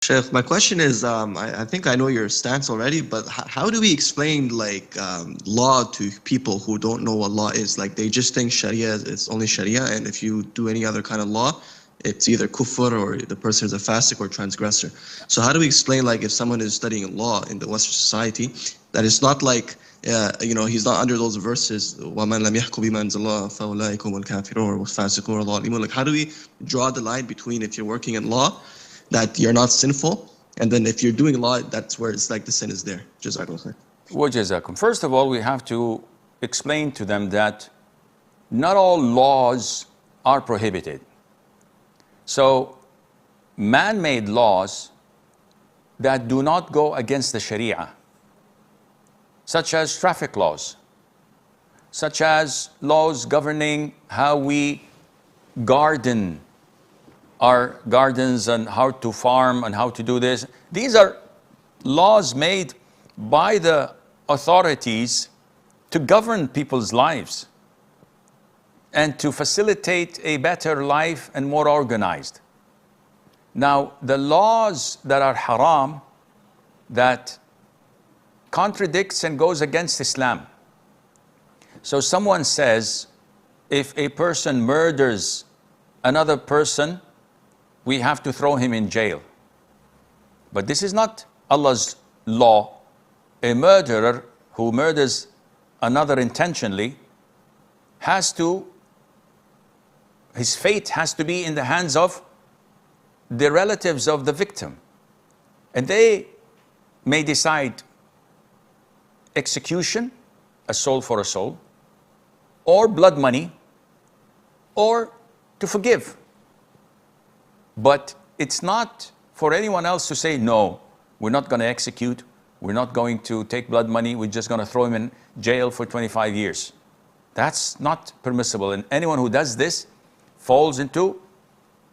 Sheikh, my question is, I think I know your stance already, but how do we explain like law to people who don't know what law is? Like they just think Sharia is only Sharia, and if you do any other kind of law, it's either kufr or the person is a fasik or transgressor. So how do we explain, like, if someone is studying law in the Western society, that it's not like, he's not under those verses, وَمَنْ لَمْ يَحْكُمْ بِمَا أَنزَلَ اللَّهُ فَأُولَٰئِكَ هُمُ الْكَافِرُونَ وَالْفَاسِقُونَ وَاللَّهُ عَلِيمٌ. Like, how do we draw the line between, if you're working in law, that you're not sinful, and then if you're doing law, that's where it's like the sin is there? Jazakallah. Wajazakum. First of all, we have to explain to them that not all laws are prohibited. So, man-made laws that do not go against the Sharia, such as traffic laws, such as laws governing how we garden our gardens and how to farm and how to do this. These are laws made by the authorities to govern people's lives and to facilitate a better life and more organized. Now, the laws that are haram, that contradicts and goes against Islam. So someone says, if a person murders another person, we have to throw him in jail. But this is not Allah's law. A murderer who murders another intentionally his fate has to be in the hands of the relatives of the victim. And they may decide execution, a soul for a soul, or blood money, or to forgive. But it's not for anyone else to say, no, we're not going to execute, we're not going to take blood money, we're just going to throw him in jail for 25 years. That's not permissible. And anyone who does this falls into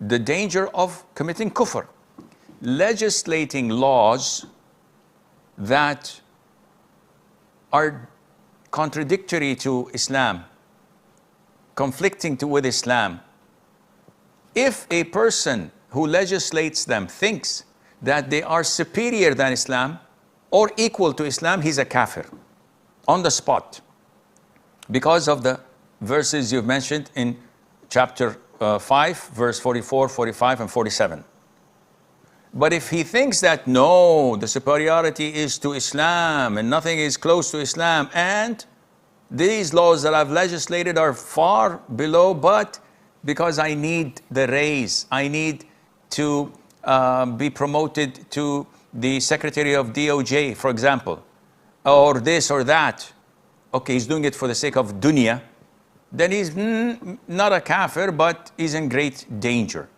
the danger of committing kufr. Legislating laws that are contradictory to Islam, conflicting with Islam. If a person who legislates them thinks that they are superior than Islam or equal to Islam, he's a kafir on the spot, because of the verses you've mentioned in chapter 5, verse 44, 45, and 47. But if he thinks that, no, the superiority is to Islam and nothing is close to Islam, and these laws that I've legislated are far below, but because I need the raise, I need to be promoted to the Secretary of DOJ, for example, or this or that. Okay, he's doing it for the sake of dunya. Then he's not a kafir, but he's in great danger.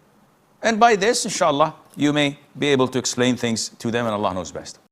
And by this, inshallah, you may be able to explain things to them, and Allah knows best.